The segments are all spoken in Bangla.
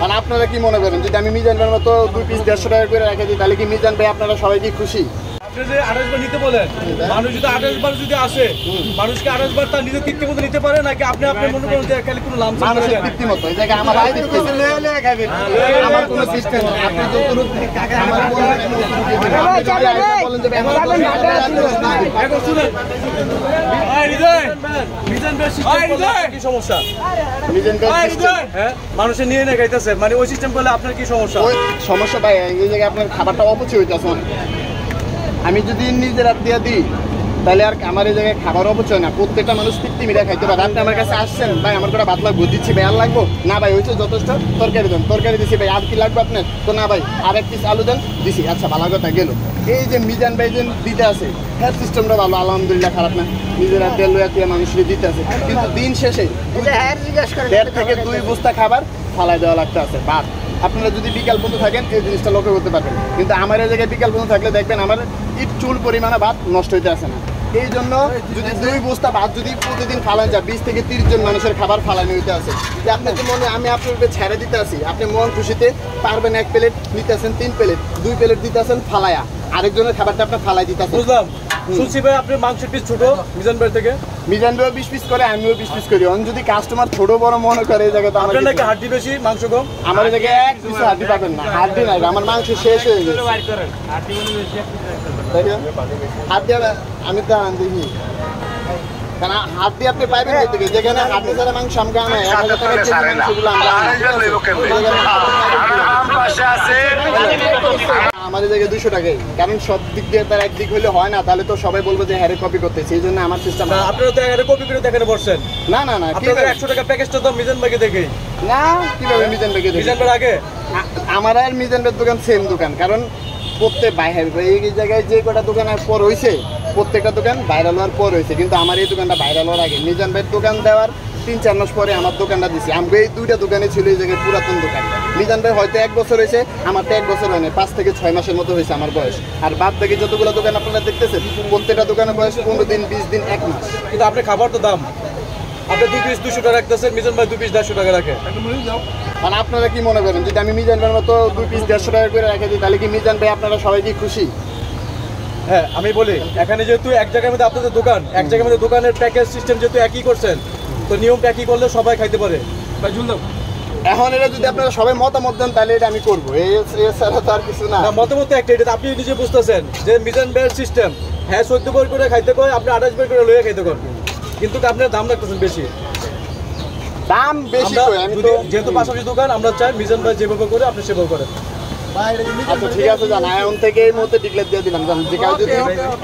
আর আপনারা কি মনে করেন যদি আমি মিজান ভাইয়ের মতো 2 পিস 150 টাকা করে রেখে দিই তাহলে কি মিজান ভাই আপনারা সবাই কি খুশি? আপনি যে 28 বার নিতে বলেন, মানুষ যদি 28 বার যদি আসে, মানুষকে 28 বার তার নিজের তৃপ্তি মতো নিতে পারে নাকি আপনি মনে করেন যে খালি কোনো লামসাম মানুষের তৃপ্তি মতো এই জায়গায় আমার ভাই দিতেছে লয়ে খাবেন, আমার কোনো সিস্টেম নেই। আপনি যতটুকু আমার বলেন যে এখন শুনেন মিজান ভাই সিস্টেম কি সমস্যা? মিজান ভাই হ্যাঁ মানুষের নিয়ে না খাইতেছে, মানে ওই সিস্টেম করলে আপনার কি সমস্যা? ওই সমস্যা ভাই এই জায়গায় আপনার খাবারটা অপচয় হইতেছে। আমি যদি নিজের হাত দিয়ে দিই তাহলে আর আমার এই জায়গায় খাবার অপচয় না, প্রত্যেকটা মানুষ তৃপ্তি মিটা খাইতে পারে। আপনি আমার কাছে আসছেন ভাই আমার করে ভাত লাগবো, দিচ্ছি ভাই আর লাগবো না ভাই হয়েছে যথেষ্ট, তরকারি দেন, তরকারি দিচ্ছি ভাই আর কি লাগবে আপনার, তো না ভাই আর 1 পিস আলু দেন, দিছি আচ্ছা ভালো কথা গেল। এই যে মিজান ভাই যে দিতে আছে হ্যাঁ সিস্টেমটা ভালো, আলহামদুলিল্লাহ খারাপ না, নিজের হাত দিয়ে লইয়া মানুষের দিতে আছে, কিন্তু দিন শেষে 1.5 থেকে 2 বস্তা খাবার ফালাই দেওয়া লাগতে আছে ভাত। আপনারা যদি বিকাল পর্যন্ত থাকেন এই জিনিসটা লক্ষ্য করতে পারবেন, কিন্তু আমার এই জায়গায় বিকাল পর্যন্ত থাকলে দেখবেন আমার ইট চুল পরিমাণে ভাত নষ্ট হইতে আসে না। এই জন্য যদি 2 বস্তা ভাত যদি প্রতিদিন ফালান যায় 20 থেকে 30 জন মানুষের খাবার ফালানো হইতে আছে, যে আপনার যে মনে আমি আপনার ছেড়ে দিতে আসি, আপনি মন খুশিতে পারবেন 1 প্লেট নিতে আসেন, 3 প্লেট 2 প্লেট দিতে আসেন ফালায়া, আরেকজনের খাবারটা আপনার ফালাই দিতে আসেন। বুঝলাম। শুনছি ভাই আপনি মাংসের পিস ছোট মিজান ভাই থেকে, মিজান ভাই 20 পিস করে, আমিও 20 পিস করি। যদি কাস্টমার ছোট বড় মনে করে এই জায়গায় তো আপনার নাকি হাড্ডি বেশি মাংস কম, আমার এই জায়গায় 1 পিস হাড্ডি পাবেন না, হাড্ডি নাই, আমার মাংস শেষ হয়ে গেছে। হাত দিয়ে আমি তো দেখি কারণ হাত দিয়ে আপনি পাইবেন থেকে যেখানে হাতে ছাড়া মাংস আমরা আনা 1000 টাকা কেজি মাংসগুলো আমরা আমাদের জায়গায় 200 টাকাই, কারণ সব দিক দিয়ে তার একদিক হলে হয় না, তাহলে তো সবাই বলবো যে হ্যারে কপি করতেছে, এই জন্য আমার সিস্টেম। আপনারা তো এখানে কপি করে দেখাতে বসছেন। না না না আপনাদের 100 টাকা প্যাকেজটা তো মিজান ভাইকে দেখেই না, কিভাবে মিজান ভাইকে দেখি? মিজান ভাই আগে আমার আর মিজান ভাইয়ের দোকান সেম দোকান, কারণ প্রত্যেক বাইরে এই জায়গায় যে কটা দোকান পর হয়েছে প্রত্যেকটা দোকান ভাইরাল হওয়ার পর হয়েছে, কিন্তু আমার এই দোকানটা ভাইরাল হওয়ার আগে। মিজান ভাইয়ের দোকান দেওয়ার 3-4 মাস পরে আমার দোকানটা দিছি। আমি এই 2টা দোকানে ছিল এই জায়গায় পুরাতন দোকান। মিজান ভাই হয়তো 1 বছর হয়েছে, আমার তো 1 বছর হয় না, 5 থেকে 6 মাসের মতো হয়েছে আমার বয়স। আর বাদ থেকে যতগুলো দোকান আপনারা দেখতেছেন প্রত্যেকটা দোকানের বয়স 15 দিন 20 দিন 1 মাস। কিন্তু আপনি খাবার তো দাম আপনি 2 পিস 200 টাকা রাখতেছেন, মিজান ভাই 2 পিস 150 টাকা রাখে। মানে আপনারা কি মনে করেন যদি আমি মিজান ভাইয়ের মতো 2 পিস 150 টাকা করে রেখে দিই তাহলে কি মিজান ভাই আপনারা সবাই কি খুশি? হ্যাঁ আমি বলি এখানে যেহেতু এক জায়গার মধ্যে আপনাদের দোকান, এক জায়গার মধ্যে দোকানের প্যাকেজ সিস্টেম যেহেতু একই করছেন, তো নিয়মটা একই করলে সবাই খাইতে পারে। ভাই ঝুলদাম এখন এটা যদি আপনারা সবাই মতামত দেন তাহলে এটা আমি করবো, এছাড়া তো আর কিছু না। মতামত একটা, এটা আপনি নিজে বুঝতেছেন যে মিজান ভাইয়ের সিস্টেম হ্যাঁ 14 বার করে খাইতে কয়, আপনি 28 বার করে লইয়া খাইতে করেন, কিন্তু আপনার দাম রাখতেছেন বেশি। দাম বেশি আমি তো যেহেতু পাশাপাশি দোকান, আমরা চাই মিজান ভাই যেভাবে করে আপনি সেভাবে করেন। আচ্ছা ঠিক আছে জান, এখন থেকে এই মুহূর্তে ডিক্লেয়ার দিয়ে দিলাম জান, যে কেউ যদি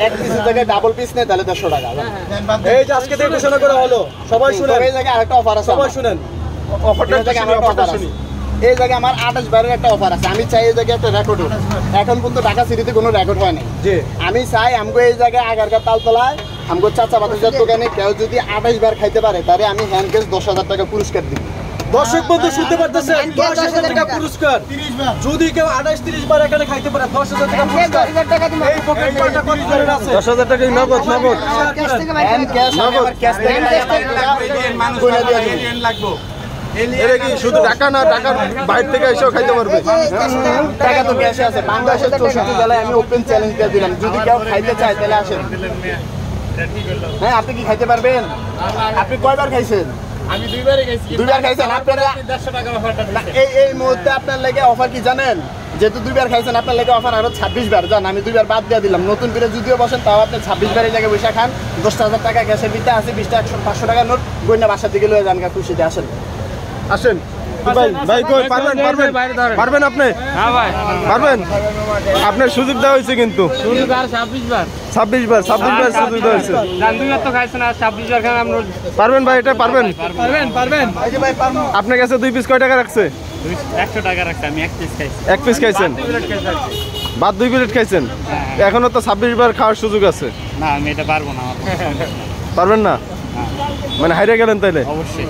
1 পিসের জায়গায় ডাবল পিস নেয় তাহলে 150 টাকা। এই যে আজকে থেকে ঘোষণা করা হলো, সবাই শুনেন, এই জায়গায় আরেকটা অফার আছে, সবাই শুনেন অফারটা থেকে আমরা অফারটা শুনি। এই জায়গায় আমার 28 বারের একটা অফার আছে, আমি চাই এই জায়গায় একটা রেকর্ড হোক। এখন পর্যন্ত ঢাকা সিটিতে কোনো রেকর্ড হয় না, জি আমি চাই আমগো এই জায়গায় আগারকার তালতলায় আমগো চাচা বাতাসের দোকানে কেউ যদি 28 বার খাইতে পারে তাহলে আমি হ্যান্ড ক্যাশ 10,000 টাকা পুরস্কার দিই। দর্শক বন্ধু শুনতে পারতেছেন, 10,000 টাকা পুরস্কার। যদি কেউ 28-30 বার এখানে খাইতে পারে 10,000 টাকা পুরস্কার। এই পকেট মারটা কত করে আছে? 10,000 টাকা নগদ নগদ হ্যান্ড ক্যাশ নগদ ক্যাশ থেকে মানুষ কইলা দিয়ে লাগবে। এর কি শুধু টাকা না, টাকার বাইরে থেকে এসেও খাইতে পারবে? টাকা তো ক্যাশে আছে। বাংলাদেশের 64 জেলায় আমি ওপেন চ্যালেঞ্জ দিয়ে দিলাম, যদি কেউ খাইতে চায় তাহলে আসেন। হ্যাঁ আপনি কি খাইতে পারবেন? আপনি কয়বার খাইছেন? আমি 2 বারই খাইছি। 2 বার খাইছেন আপনারা? 150 টাকা অফারটা এই মুহূর্তে আপনার লাগে অফার কি জানেন? যেহেতু 2 বার খাইছেন আপনার লাগে অফার আরো 26 বার। জান আমি 2 বার বাদ দিয়ে দিলাম, নতুন করে যদিও বসেন তাও আপনি 26 বারের জায়গায় বসে খান। 10,000 টাকা গ্যাসের বিলটা আছে, 20 টাকা 500 টাকা নোট গয়না বাসা থেকে লয়ে যান, খুশিতে আসেন। আসেন ভাই, ভাই কই পারবেন পারবেন পারবেন আপনি? হ্যাঁ ভাই পারবেন, আপনার সুযোগ দেওয়া হয়েছে কিন্তু সুযোগ আর 26 বার 26 বার সুযোগ দেওয়া হয়েছে। জান 2 বার তো খাইছেন আর 26 বার খান আমরা পারবেন ভাই, এটা পারবেন? পারবেন এই যে ভাই পারমু। আপনার কাছে 2 পিস কয় টাকা রাখছে? 100 টাকা রাখছি, আমি 1 পিস খাইছি। 1 পিস খাইছেন, বাদ 2 প্লেট খাইছেন। এখনো তো 26 বার খাওয়ার সুযোগ আছে। না আমি এটা পারবো না, আমার পারবেন না মানে হাইরে গেলেন তাইলে? অবশ্যই।